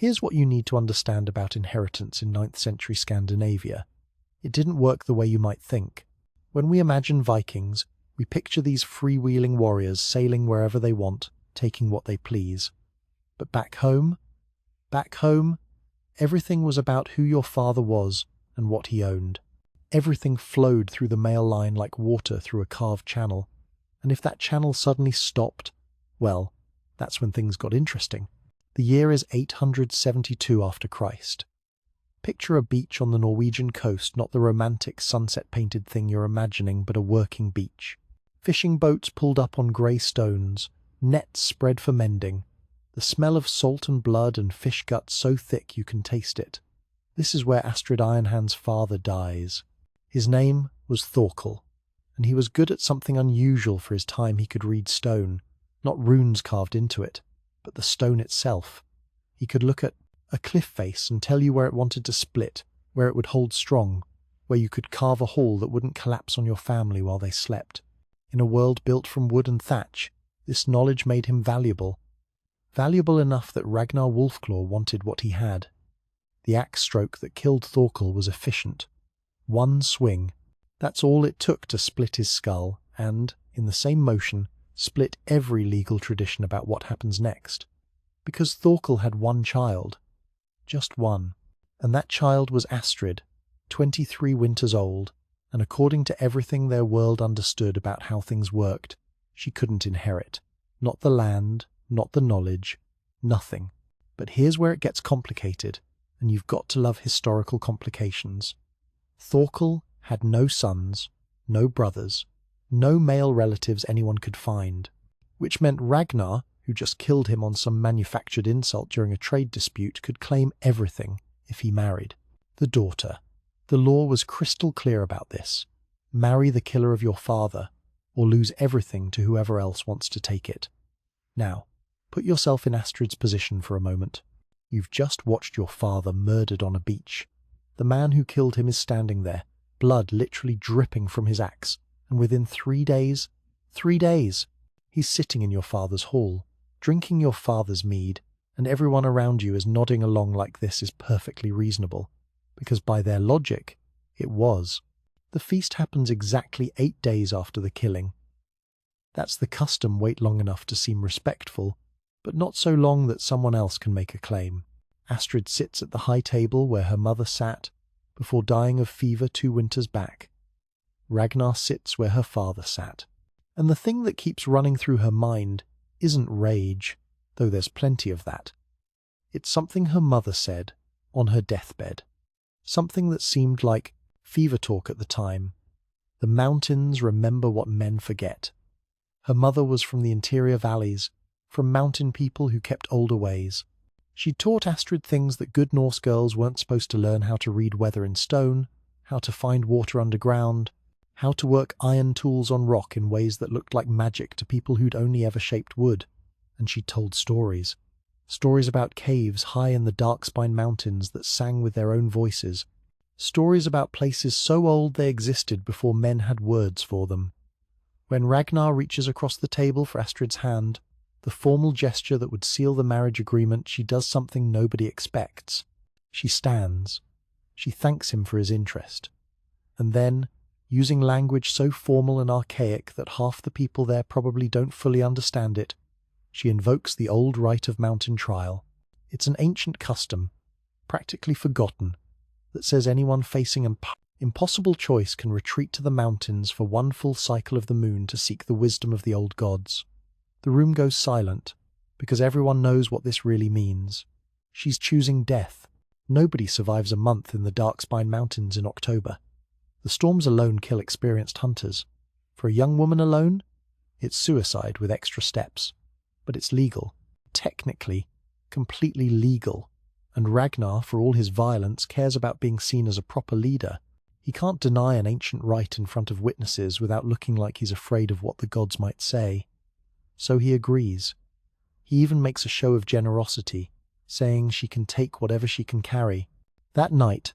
Here's what you need to understand about inheritance in 9th century Scandinavia. It didn't work the way you might think. When we imagine Vikings, we picture these freewheeling warriors sailing wherever they want, taking what they please. But back home, everything was about who your father was and what he owned. Everything flowed through the male line like water through a carved channel. And if that channel suddenly stopped, well, that's when things got interesting. The year is 872 after Christ. Picture a beach on the Norwegian coast, not the romantic sunset-painted thing you're imagining, but a working beach. Fishing boats pulled up on grey stones, nets spread for mending, the smell of salt and blood and fish guts so thick you can taste it. This is where Astrid Ironhand's father dies. His name was Thorkel, and he was good at something unusual for his time. He could read stone, not runes carved into it, but the stone itself. He could look at a cliff face and tell you where it wanted to split, where it would hold strong, where you could carve a hall that wouldn't collapse on your family while they slept. In a world built from wood and thatch, this knowledge made him valuable. Valuable enough that Ragnar Wolfclaw wanted what he had. The axe stroke that killed Thorkel was efficient. One swing. That's all it took to split his skull and, in the same motion, split every legal tradition about what happens next. Because Thorkel had one child. Just one. And that child was Astrid, 23 winters old, and according to everything their world understood about how things worked, she couldn't inherit. Not the land, not the knowledge, nothing. But here's where it gets complicated, and you've got to love historical complications. Thorkel had no sons, no brothers, no male relatives anyone could find, which meant Ragnar, who just killed him on some manufactured insult during a trade dispute, could claim everything if he married. The daughter. The law was crystal clear about this. Marry the killer of your father, or lose everything to whoever else wants to take it. Now, put yourself in Astrid's position for a moment. You've just watched your father murdered on a beach. The man who killed him is standing there, blood literally dripping from his axe, and within 3 days, he's sitting in your father's hall, drinking your father's mead, and everyone around you is nodding along like this is perfectly reasonable, because by their logic, it was. The feast happens exactly 8 days after the killing. That's the custom. Wait long enough to seem respectful, but not so long that someone else can make a claim. Astrid sits at the high table where her mother sat before dying of fever 2 winters back. Ragnar sits where her father sat. And the thing that keeps running through her mind isn't rage, though there's plenty of that. It's something her mother said on her deathbed. Something that seemed like fever talk at the time. The mountains remember what men forget. Her mother was from the interior valleys, from mountain people who kept older ways. She taught Astrid things that good Norse girls weren't supposed to learn: how to read weather in stone, how to find water underground, how to work iron tools on rock in ways that looked like magic to people who'd only ever shaped wood. And she told stories. Stories about caves high in the Darkspine Mountains that sang with their own voices. Stories about places so old they existed before men had words for them. When Ragnar reaches across the table for Astrid's hand, the formal gesture that would seal the marriage agreement, she does something nobody expects. She stands. She thanks him for his interest. And then, using language so formal and archaic that half the people there probably don't fully understand it, she invokes the old rite of mountain trial. It's an ancient custom, practically forgotten, that says anyone facing an impossible choice can retreat to the mountains for one full cycle of the moon to seek the wisdom of the old gods. The room goes silent, because everyone knows what this really means. She's choosing death. Nobody survives a month in the Darkspine Mountains in October. The storms alone kill experienced hunters. For a young woman alone, it's suicide with extra steps. But it's legal. Technically, completely legal. And Ragnar, for all his violence, cares about being seen as a proper leader. He can't deny an ancient rite in front of witnesses without looking like he's afraid of what the gods might say. So he agrees. He even makes a show of generosity, saying she can take whatever she can carry. That night,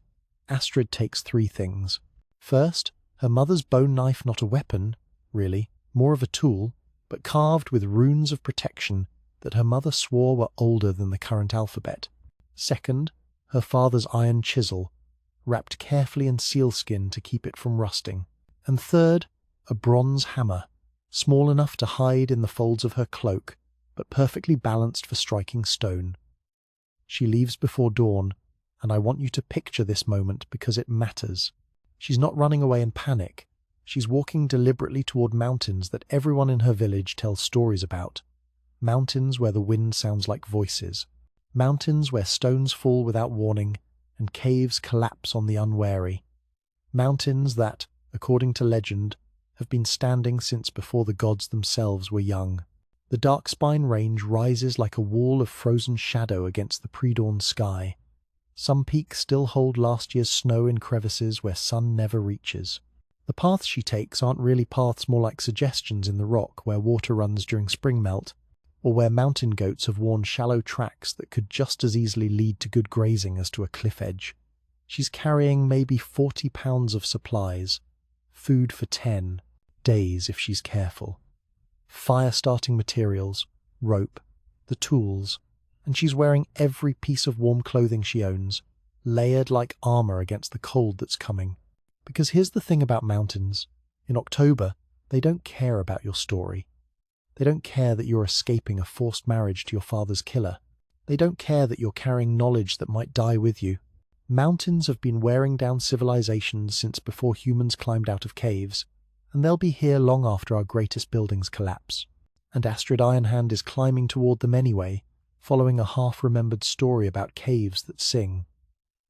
Astrid takes 3 things. First, her mother's bone knife, not a weapon, really, more of a tool, but carved with runes of protection that her mother swore were older than the current alphabet. Second, her father's iron chisel, wrapped carefully in sealskin to keep it from rusting. And third, a bronze hammer, small enough to hide in the folds of her cloak, but perfectly balanced for striking stone. She leaves before dawn, and I want you to picture this moment because it matters. She's not running away in panic. She's walking deliberately toward mountains that everyone in her village tells stories about. Mountains where the wind sounds like voices. Mountains where stones fall without warning and caves collapse on the unwary. Mountains that, according to legend, have been standing since before the gods themselves were young. The Darkspine Range rises like a wall of frozen shadow against the pre-dawn sky. Some peaks still hold last year's snow in crevices where sun never reaches. The paths she takes aren't really paths, more like suggestions in the rock where water runs during spring melt, or where mountain goats have worn shallow tracks that could just as easily lead to good grazing as to a cliff edge. She's carrying maybe 40 pounds of supplies, food for 10 days if she's careful, fire-starting materials, rope, the tools, and she's wearing every piece of warm clothing she owns, layered like armor against the cold that's coming. Because here's the thing about mountains. In October, they don't care about your story. They don't care that you're escaping a forced marriage to your father's killer. They don't care that you're carrying knowledge that might die with you. Mountains have been wearing down civilizations since before humans climbed out of caves, and they'll be here long after our greatest buildings collapse. And Astrid Ironhand is climbing toward them anyway, following a half-remembered story about caves that sing.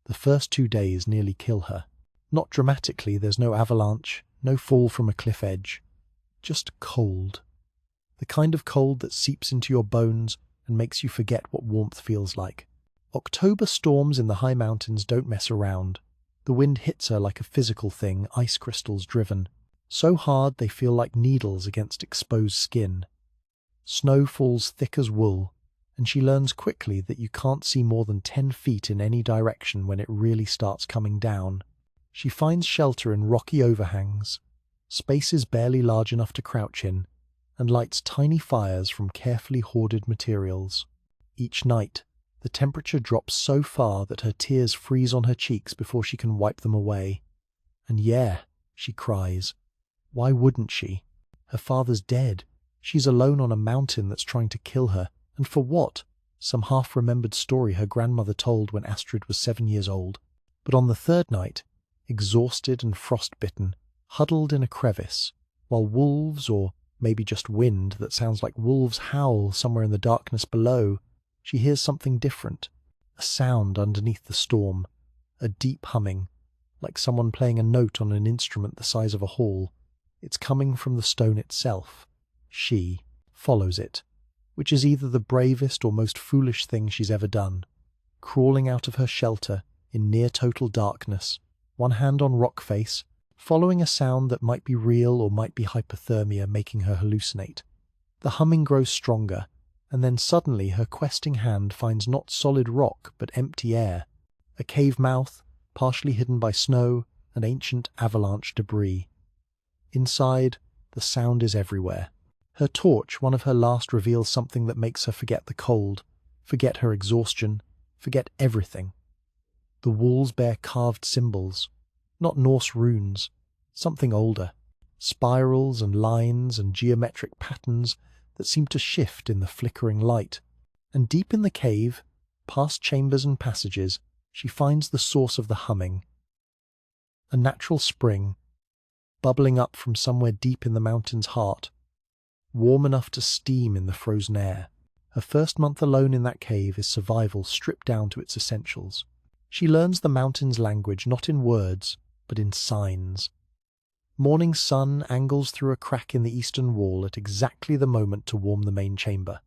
The first 2 days nearly kill her. Not dramatically, there's no avalanche, no fall from a cliff edge. Just cold. The kind of cold that seeps into your bones and makes you forget what warmth feels like. October storms in the high mountains don't mess around. The wind hits her like a physical thing, ice crystals driven. So hard they feel like needles against exposed skin. Snow falls thick as wool, and she learns quickly that you can't see more than 10 feet in any direction when it really starts coming down. She finds shelter in rocky overhangs, spaces barely large enough to crouch in, and lights tiny fires from carefully hoarded materials. Each night, the temperature drops so far that her tears freeze on her cheeks before she can wipe them away. And yeah, she cries. Why wouldn't she? Her father's dead. She's alone on a mountain that's trying to kill her. And for what? Some half-remembered story her grandmother told when Astrid was 7 years old. But on the third night, exhausted and frostbitten, huddled in a crevice, while wolves, or maybe just wind that sounds like wolves howl somewhere in the darkness below, she hears something different. A sound underneath the storm. A deep humming, like someone playing a note on an instrument the size of a hall. It's coming from the stone itself. She follows it, which is either the bravest or most foolish thing she's ever done. Crawling out of her shelter in near-total darkness, one hand on rock face, following a sound that might be real or might be hypothermia making her hallucinate. The humming grows stronger, and then suddenly her questing hand finds not solid rock but empty air, a cave mouth, partially hidden by snow and ancient avalanche debris. Inside, the sound is everywhere. Her torch, one of her last, reveals something that makes her forget the cold, forget her exhaustion, forget everything. The walls bear carved symbols, not Norse runes, something older, spirals and lines and geometric patterns that seem to shift in the flickering light. And deep in the cave, past chambers and passages, she finds the source of the humming. A natural spring, bubbling up from somewhere deep in the mountain's heart, warm enough to steam in the frozen air. Her first month alone in that cave is survival stripped down to its essentials. She learns the mountain's language not in words, but in signs. Morning sun angles through a crack in the eastern wall at exactly the moment to warm the main chamber.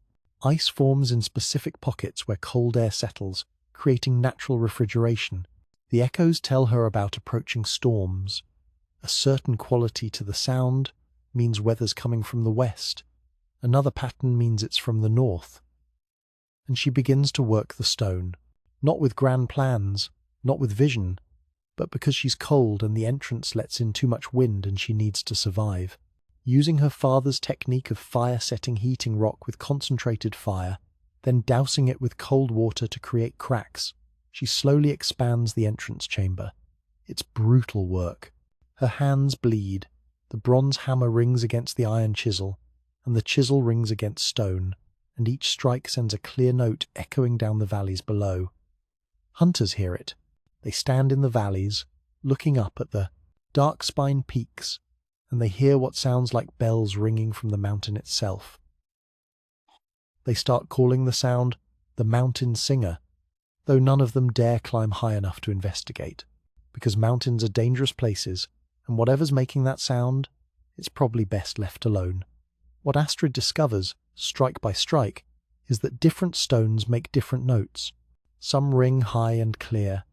Ice forms in specific pockets where cold air settles, creating natural refrigeration. The echoes tell her about approaching storms. A certain quality to the sound means weather's coming from the west. Another pattern means it's from the north. And she begins to work the stone, not with grand plans, not with vision, but because she's cold and the entrance lets in too much wind and she needs to survive. Using her father's technique of fire setting heating rock with concentrated fire, Then dousing it with cold water to create cracks, she slowly expands the entrance chamber. It's brutal work. Her hands bleed, the bronze hammer rings against the iron chisel, and the chisel rings against stone, and each strike sends a clear note echoing down the valleys below. Hunters hear it. They stand in the valleys, looking up at the dark spine peaks, and they hear what sounds like bells ringing from the mountain itself. They start calling the sound the mountain singer, though none of them dare climb high enough to investigate, because mountains are dangerous places, and whatever's making that sound, it's probably best left alone. What Astrid discovers, strike by strike, is that different stones make different notes. Some ring high and clear.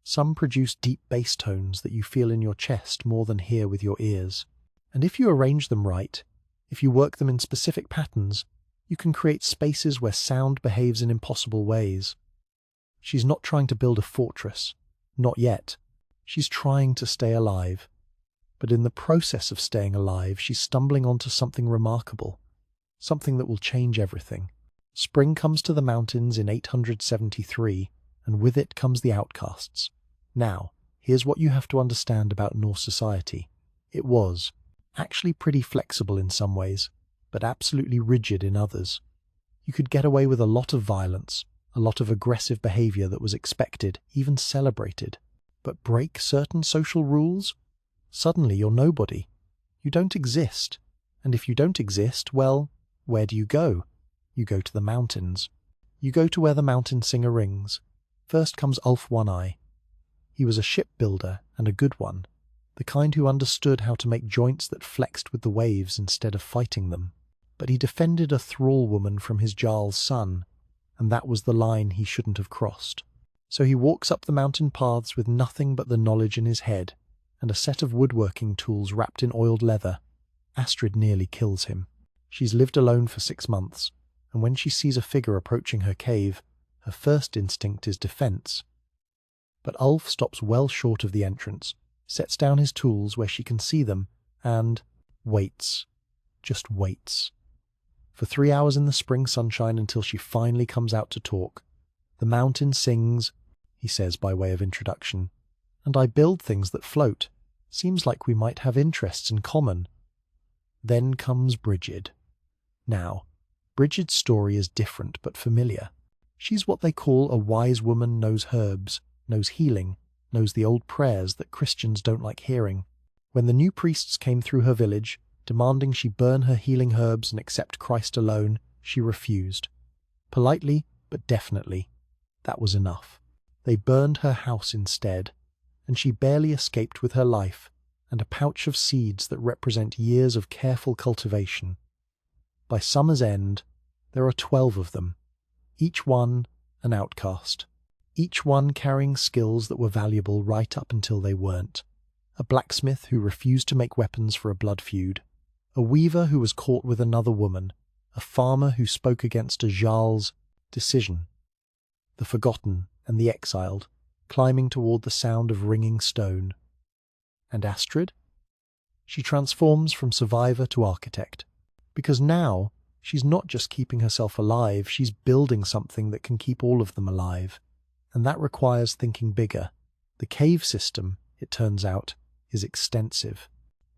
Some produce deep bass tones that you feel in your chest more than hear with your ears. And if you arrange them right, if you work them in specific patterns, you can create spaces where sound behaves in impossible ways. She's not trying to build a fortress. Not yet. She's trying to stay alive. But in the process of staying alive, she's stumbling onto something remarkable. Something that will change everything. Spring comes to the mountains in 873, and with it comes the outcasts. Now, here's what you have to understand about Norse society. It was actually pretty flexible in some ways, but absolutely rigid in others. You could get away with a lot of violence, a lot of aggressive behavior that was expected, even celebrated. But break certain social rules? Suddenly you're nobody. You don't exist. And if you don't exist, well, where do you go? You go to the mountains. You go to where the mountain singer rings. First comes Ulf One-Eye. He was a shipbuilder, and a good one. The kind who understood how to make joints that flexed with the waves instead of fighting them. But he defended a thrall woman from his Jarl's son, and that was the line he shouldn't have crossed. So he walks up the mountain paths with nothing but the knowledge in his head, and a set of woodworking tools wrapped in oiled leather. Astrid nearly kills him. She's lived alone for 6 months, and when she sees a figure approaching her cave, her first instinct is defense. But Ulf stops well short of the entrance, sets down his tools where she can see them, and waits. Just waits. For 3 hours in the spring sunshine until she finally comes out to talk. The mountain sings, he says by way of introduction, and I build things that float. Seems like we might have interests in common. Then comes Brigid. Now, Brigid's story is different but familiar. She's what they call a wise woman, knows herbs, knows healing, knows the old prayers that Christians don't like hearing. When the new priests came through her village, demanding she burn her healing herbs and accept Christ alone, she refused. Politely, but definitely. That was enough. They burned her house instead, and she barely escaped with her life and a pouch of seeds that represent years of careful cultivation. By summer's end, there are 12 of them, each one an outcast, each one carrying skills that were valuable right up until they weren't. A blacksmith who refused to make weapons for a blood feud, a weaver who was caught with another woman, a farmer who spoke against a Jarl's decision. The forgotten and the exiled, climbing toward the sound of ringing stone. And Astrid? She transforms from survivor to architect, because now she's not just keeping herself alive, she's building something that can keep all of them alive. And that requires thinking bigger. The cave system, it turns out, is extensive.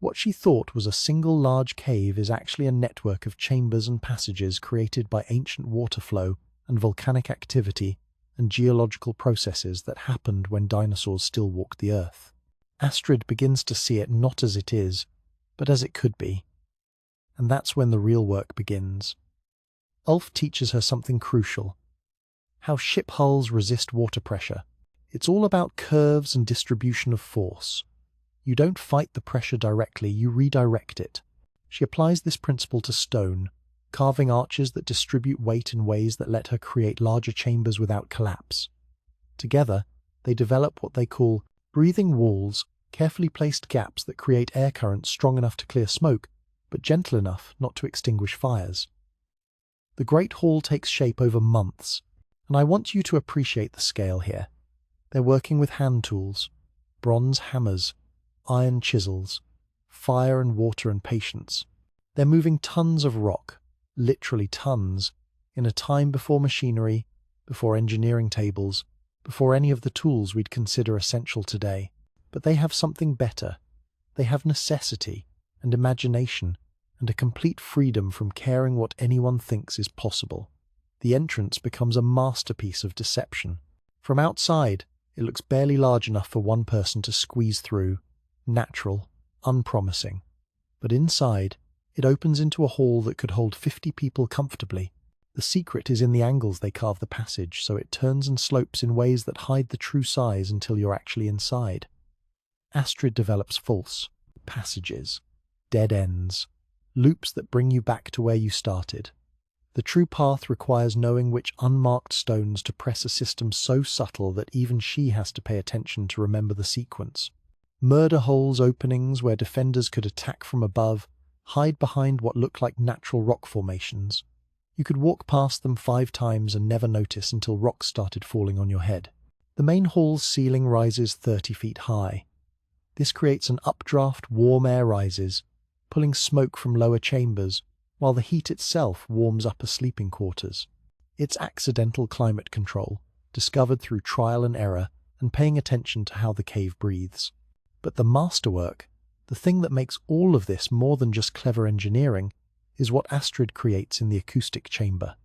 What she thought was a single large cave is actually a network of chambers and passages created by ancient water flow and volcanic activity and geological processes that happened when dinosaurs still walked the earth. Astrid begins to see it not as it is, but as it could be. And that's when the real work begins. Ulf teaches her something crucial. How ship hulls resist water pressure. It's all about curves and distribution of force. You don't fight the pressure directly, you redirect it. She applies this principle to stone, carving arches that distribute weight in ways that let her create larger chambers without collapse. Together, they develop what they call breathing walls, carefully placed gaps that create air currents strong enough to clear smoke, but gentle enough not to extinguish fires. The Great Hall takes shape over months, and I want you to appreciate the scale here. They're working with hand tools, bronze hammers, iron chisels, fire and water and patience. They're moving tons of rock, literally tons, in a time before machinery, before engineering tables, before any of the tools we'd consider essential today. But they have something better. They have necessity and imagination and a complete freedom from caring what anyone thinks is possible. The entrance becomes a masterpiece of deception. From outside, it looks barely large enough for one person to squeeze through, natural, unpromising. But inside, it opens into a hall that could hold 50 people comfortably. The secret is in the angles they carve the passage, so it turns and slopes in ways that hide the true size until you're actually inside. Astrid develops false passages, dead ends, loops that bring you back to where you started. The true path requires knowing which unmarked stones to press a system so subtle that even she has to pay attention to remember the sequence. Murder holes openings where defenders could attack from above, hide behind what look like natural rock formations. You could walk past them 5 times and never notice until rocks started falling on your head. The main hall's ceiling rises 30 feet high. This creates an updraft, warm air rises, pulling smoke from lower chambers, while the heat itself warms upper sleeping quarters. It's accidental climate control, discovered through trial and error and paying attention to how the cave breathes. But the masterwork, the thing that makes all of this more than just clever engineering, is what Astrid creates in the acoustic chamber.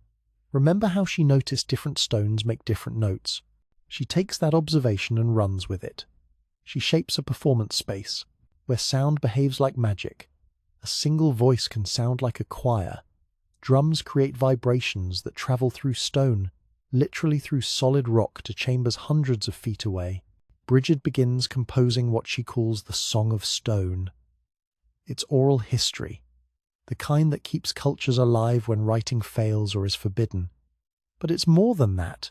Remember how she noticed different stones make different notes? She takes that observation and runs with it. She shapes a performance space, where sound behaves like magic. A single voice can sound like a choir. Drums create vibrations that travel through stone, literally through solid rock to chambers hundreds of feet away. Bridget begins composing what she calls the Song of Stone. It's oral history, the kind that keeps cultures alive when writing fails or is forbidden. But it's more than that.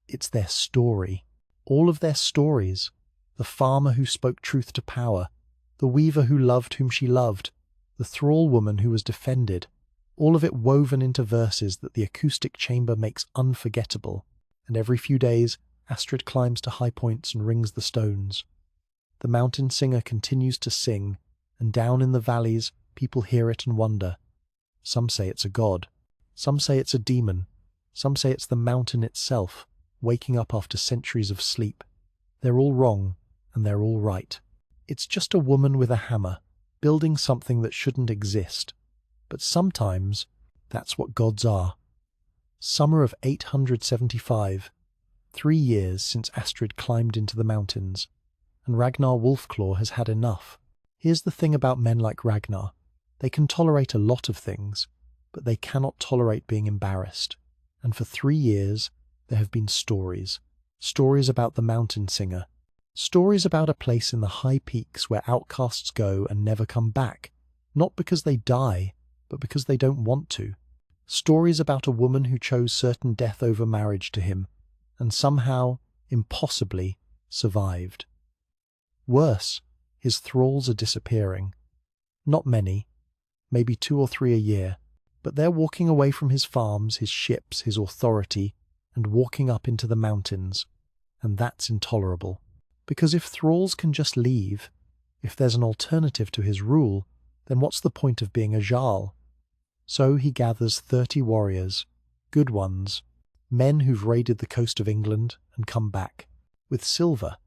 It's their story. All of their stories. The farmer who spoke truth to power, the weaver who loved whom she loved, the thrall woman who was defended, all of it woven into verses that the acoustic chamber makes unforgettable. And every few days, Astrid climbs to high points and rings the stones. The mountain singer continues to sing, and down in the valleys, people hear it and wonder. Some say it's a god. Some say it's a demon. Some say it's the mountain itself, waking up after centuries of sleep. They're all wrong, and they're all right. It's just a woman with a hammer, building something that shouldn't exist. But sometimes, that's what gods are. Summer of 875, 3 years since Astrid climbed into the mountains, and Ragnar Wolfclaw has had enough. Here's the thing about men like Ragnar. They can tolerate a lot of things, but they cannot tolerate being embarrassed. And for 3 years, there have been stories. Stories about the mountain singer. Stories about a place in the high peaks where outcasts go and never come back, not because they die, but because they don't want to. Stories about a woman who chose certain death over marriage to him, and somehow, impossibly, survived. Worse, his thralls are disappearing. Not many, maybe 2 or 3 a year, but they're walking away from his farms, his ships, his authority, and walking up into the mountains, and that's intolerable. Because if thralls can just leave, if there's an alternative to his rule, then what's the point of being a Jarl? So he gathers 30 warriors, good ones, men who've raided the coast of England and come back, with silver.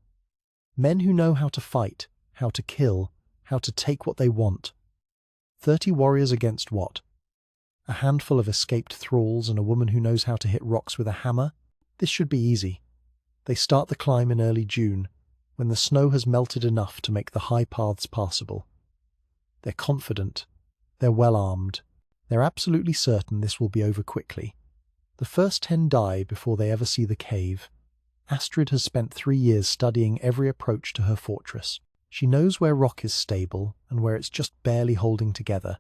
Men who know how to fight, how to kill, how to take what they want. 30 warriors against what? A handful of escaped thralls and a woman who knows how to hit rocks with a hammer? This should be easy. They start the climb in early June, when the snow has melted enough to make the high paths passable. They're confident. They're well armed. They're absolutely certain this will be over quickly. The first 10 die before they ever see the cave. Astrid has spent 3 years studying every approach to her fortress. She knows where rock is stable and where it's just barely holding together.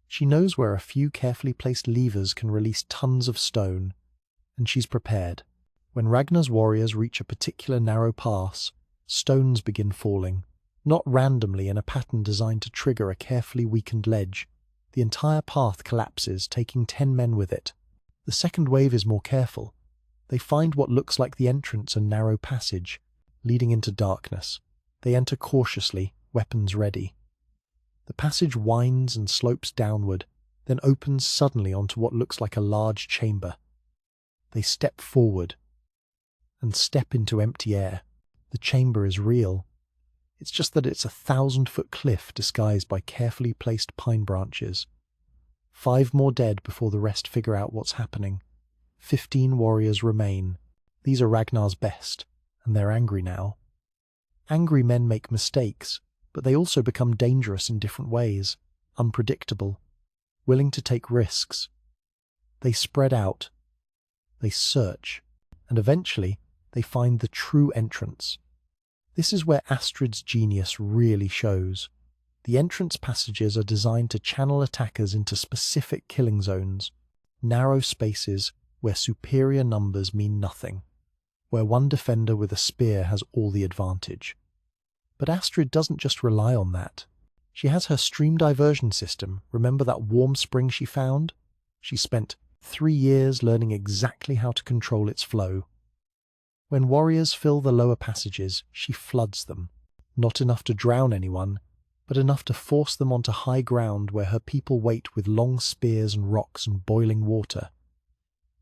She knows where a few carefully placed levers can release tons of stone, and she's prepared. When Ragnar's warriors reach a particular narrow pass, stones begin falling, not randomly in a pattern designed to trigger a carefully weakened ledge. The entire path collapses, taking 10 men with it. The second wave is more careful. They find what looks like the entrance, a narrow passage, leading into darkness. They enter cautiously, weapons ready. The passage winds and slopes downward, then opens suddenly onto what looks like a large chamber. They step forward and step into empty air. The chamber is real. It's just that it's a 1,000-foot cliff disguised by carefully placed pine branches. 5 more dead before the rest figure out what's happening. 15 warriors remain. These are Ragnar's best, and they're angry now. Angry men make mistakes, but they also become dangerous in different ways, unpredictable, willing to take risks. They spread out. They search, and eventually they find the true entrance. This is where Astrid's genius really shows. The entrance passages are designed to channel attackers into specific killing zones, narrow spaces where superior numbers mean nothing, where one defender with a spear has all the advantage. But Astrid doesn't just rely on that. She has her stream diversion system. Remember that warm spring she found? She spent 3 years learning exactly how to control its flow. When warriors fill the lower passages, she floods them. Not enough to drown anyone, but enough to force them onto high ground where her people wait with long spears and rocks and boiling water.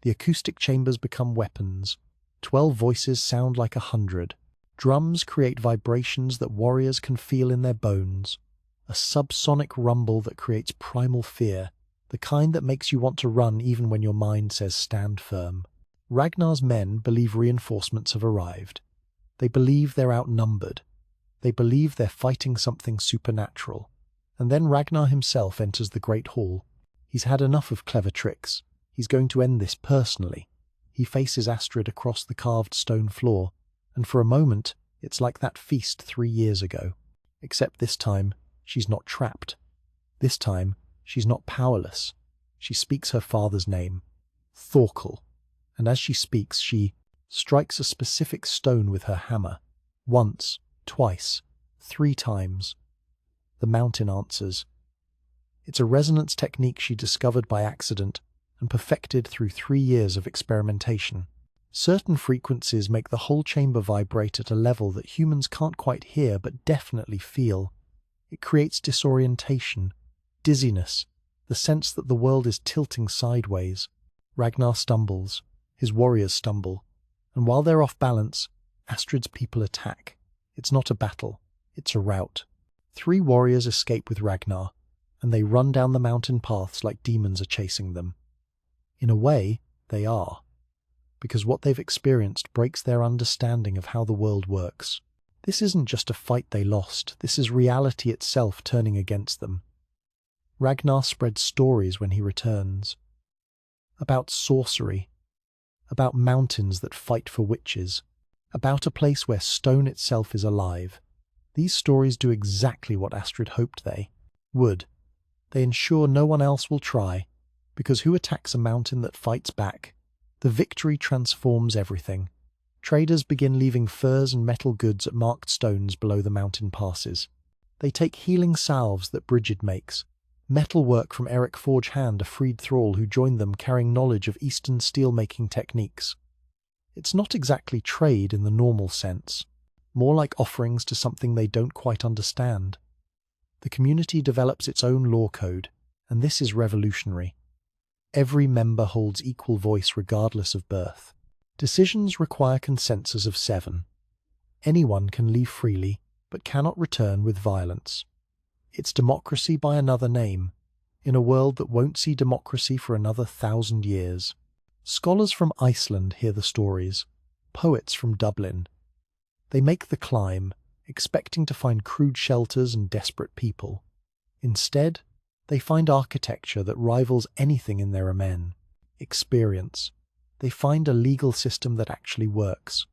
The acoustic chambers become weapons. 12 voices sound like 100. Drums create vibrations that warriors can feel in their bones. A subsonic rumble that creates primal fear, the kind that makes you want to run even when your mind says stand firm. Ragnar's men believe reinforcements have arrived. They believe they're outnumbered. They believe they're fighting something supernatural. And then Ragnar himself enters the Great Hall. He's had enough of clever tricks. He's going to end this personally. He faces Astrid across the carved stone floor, and for a moment, it's like that feast 3 years ago. Except this time, she's not trapped. This time, she's not powerless. She speaks her father's name, Thorkel, and as she speaks, she strikes a specific stone with her hammer. Once, twice, 3 times. The mountain answers. It's a resonance technique she discovered by accident and perfected through 3 years of experimentation. Certain frequencies make the whole chamber vibrate at a level that humans can't quite hear but definitely feel. It creates disorientation, dizziness, the sense that the world is tilting sideways. Ragnar stumbles, his warriors stumble, and while they're off balance, Astrid's people attack. It's not a battle, it's a rout. 3 warriors escape with Ragnar, and they run down the mountain paths like demons are chasing them. In a way, they are, because what they've experienced breaks their understanding of how the world works. This isn't just a fight they lost, this is reality itself turning against them. Ragnar spreads stories when he returns. About sorcery, about mountains that fight for witches, about a place where stone itself is alive. These stories do exactly what Astrid hoped they would. They ensure no one else will try, because who attacks a mountain that fights back? The victory transforms everything. Traders begin leaving furs and metal goods at marked stones below the mountain passes. They take healing salves that Brigid makes, metal work from Eric Forgehand, a freed thrall who joined them carrying knowledge of Eastern steel-making techniques. It's not exactly trade in the normal sense, more like offerings to something they don't quite understand. The community develops its own law code, and this is revolutionary. Every member holds equal voice regardless of birth. Decisions require consensus of 7. Anyone can leave freely, but cannot return with violence. It's democracy by another name, in a world that won't see democracy for another 1,000 years. Scholars from Iceland hear the stories, poets from Dublin. They make the climb, expecting to find crude shelters and desperate people. Instead, they find architecture that rivals anything in their Amen. Experience. They find a legal system that actually works.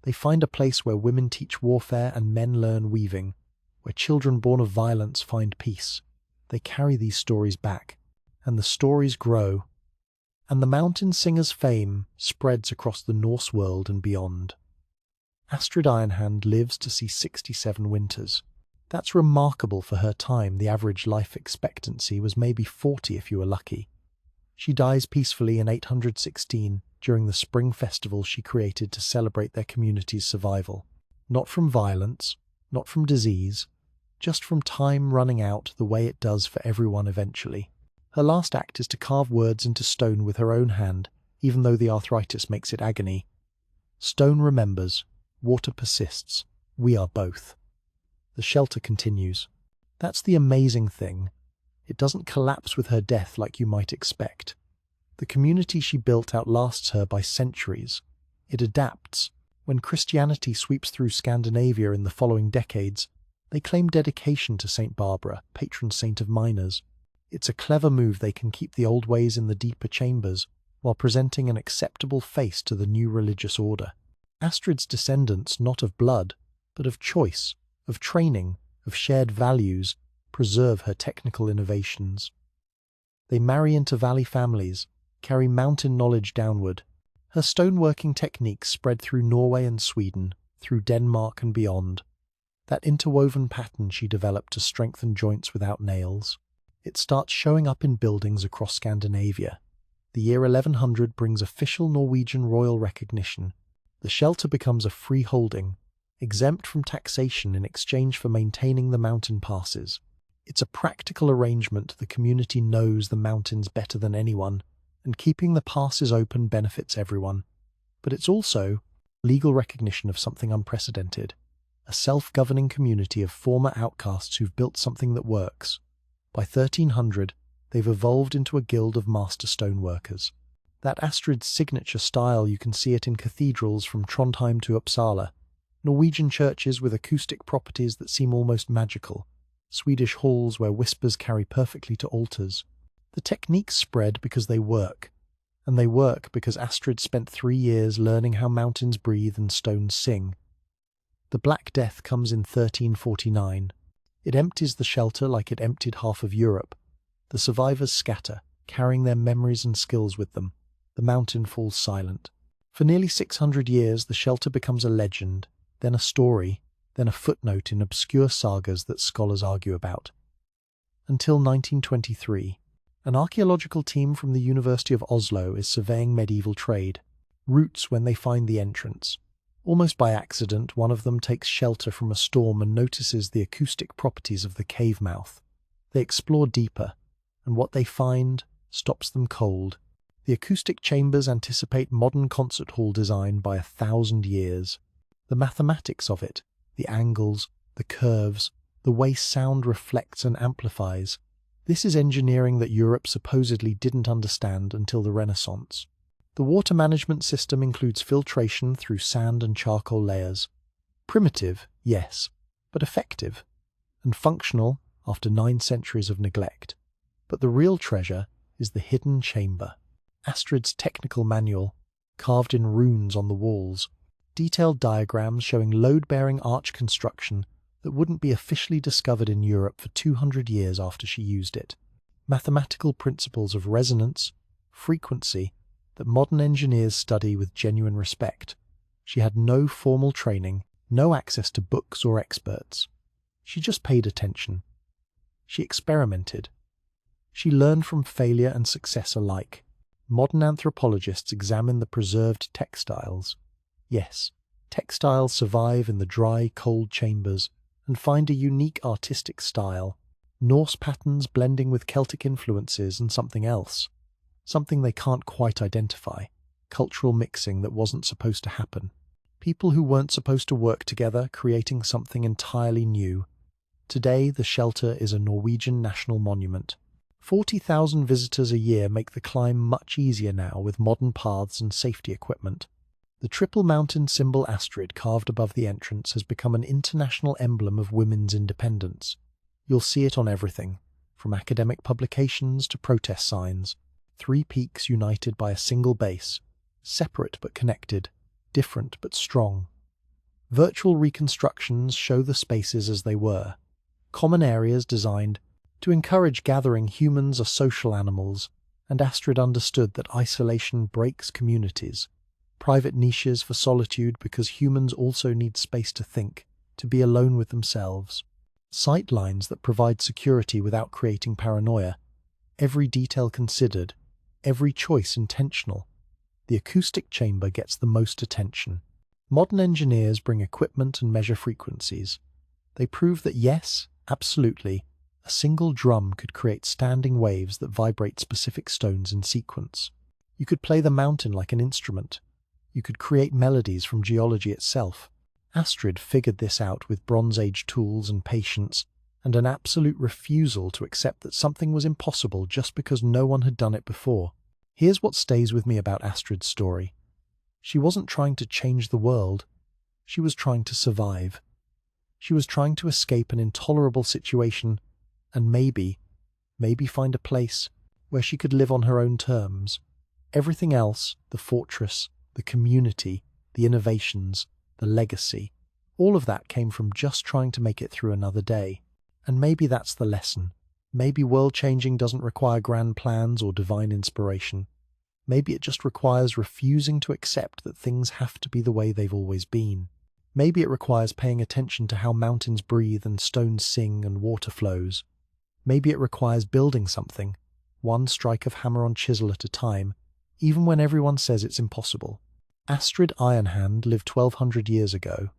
They find a place where women teach warfare and men learn weaving, where children born of violence find peace. They carry these stories back, and the stories grow. And the mountain singer's fame spreads across the Norse world and beyond. Astrid Ironhand lives to see 67 winters. That's remarkable for her time. The average life expectancy was maybe 40 if you were lucky. She dies peacefully in 816 during the spring festival she created to celebrate their community's survival. Not from violence, not from disease, just from time running out the way it does for everyone eventually. Her last act is to carve words into stone with her own hand, even though the arthritis makes it agony. Stone remembers. Water persists. We are both. The shelter continues. That's the amazing thing. It doesn't collapse with her death like you might expect. The community she built outlasts her by centuries. It adapts. When Christianity sweeps through Scandinavia in the following decades, they claim dedication to St. Barbara, patron saint of miners. It's a clever move. They can keep the old ways in the deeper chambers, while presenting an acceptable face to the new religious order. Astrid's descendants, not of blood, but of choice, of training, of shared values, preserve her technical innovations. They marry into valley families, carry mountain knowledge downward. Her stoneworking techniques spread through Norway and Sweden, through Denmark and beyond. That interwoven pattern she developed to strengthen joints without nails. It starts showing up in buildings across Scandinavia. The year 1100 brings official Norwegian royal recognition. The shelter becomes a free holding, exempt from taxation in exchange for maintaining the mountain passes. It's a practical arrangement. The community knows the mountains better than anyone, and keeping the passes open benefits everyone. But it's also legal recognition of something unprecedented, a self-governing community of former outcasts who've built something that works. By 1300, they've evolved into a guild of master stoneworkers. That Astrid's signature style, you can see it in cathedrals from Trondheim to Uppsala, Norwegian churches with acoustic properties that seem almost magical, Swedish halls where whispers carry perfectly to altars. The techniques spread because they work, and they work because Astrid spent 3 years learning how mountains breathe and stones sing. The Black Death comes in 1349. It empties the shelter like it emptied half of Europe. The survivors scatter, carrying their memories and skills with them. The mountain falls silent. For nearly 600 years, the shelter becomes a legend, then a story, then a footnote in obscure sagas that scholars argue about. Until 1923. An archaeological team from the University of Oslo is surveying medieval trade routes when they find the entrance. Almost by accident, one of them takes shelter from a storm and notices the acoustic properties of the cave mouth. They explore deeper, and what they find stops them cold. The acoustic chambers anticipate modern concert hall design by 1,000 years. The mathematics of it, the angles, the curves, the way sound reflects and amplifies, this is engineering that Europe supposedly didn't understand until the Renaissance. The water management system includes filtration through sand and charcoal layers. Primitive, yes, but effective, and functional after 9 centuries of neglect. But the real treasure is the hidden chamber. Astrid's technical manual, carved in runes on the walls, detailed diagrams showing load-bearing arch construction that wouldn't be officially discovered in Europe for 200 years after she used it. Mathematical principles of resonance, frequency, that modern engineers study with genuine respect. She had no formal training, no access to books or experts. She just paid attention. She experimented. She learned from failure and success alike. Modern anthropologists examine the preserved textiles. Yes, textiles survive in the dry, cold chambers and find a unique artistic style. Norse patterns blending with Celtic influences and something else. Something they can't quite identify. Cultural mixing that wasn't supposed to happen. People who weren't supposed to work together, creating something entirely new. Today, the shelter is a Norwegian national monument. 40,000 visitors a year make the climb much easier now with modern paths and safety equipment. The triple mountain symbol Astrid carved above the entrance has become an international emblem of women's independence. You'll see it on everything, from academic publications to protest signs. 3 peaks united by a single base, separate but connected, different but strong. Virtual reconstructions show the spaces as they were. Common areas designed to encourage gathering. Humans are social animals, and Astrid understood that isolation breaks communities. Private niches for solitude because humans also need space to think, to be alone with themselves. Sight lines that provide security without creating paranoia. Every detail considered, every choice intentional. The acoustic chamber gets the most attention. Modern engineers bring equipment and measure frequencies. They prove that yes, absolutely, A single drum could create standing waves that vibrate specific stones in sequence. You could play the mountain like an instrument. You could create melodies from geology itself. Astrid figured this out with Bronze Age tools and patience, and an absolute refusal to accept that something was impossible just because no one had done it before. Here's what stays with me about Astrid's story. She wasn't trying to change the world. She was trying to survive. She was trying to escape an intolerable situation and maybe find a place where she could live on her own terms. Everything else, the fortress, the community, the innovations, the legacy, all of that came from just trying to make it through another day. And maybe that's the lesson. Maybe world changing doesn't require grand plans or divine inspiration. Maybe it just requires refusing to accept that things have to be the way they've always been. Maybe it requires paying attention to how mountains breathe and stones sing and water flows. Maybe it requires building something, one strike of hammer on chisel at a time, even when everyone says it's impossible. Astrid Ironhand lived 1200 years ago.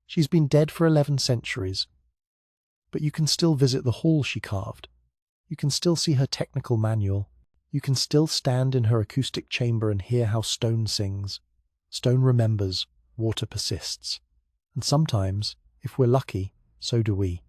She's been dead for 11 centuries. But you can still visit the hall she carved. You can still see her technical manual. You can still stand in her acoustic chamber and hear how stone sings. Stone remembers, water persists. And sometimes, if we're lucky, so do we.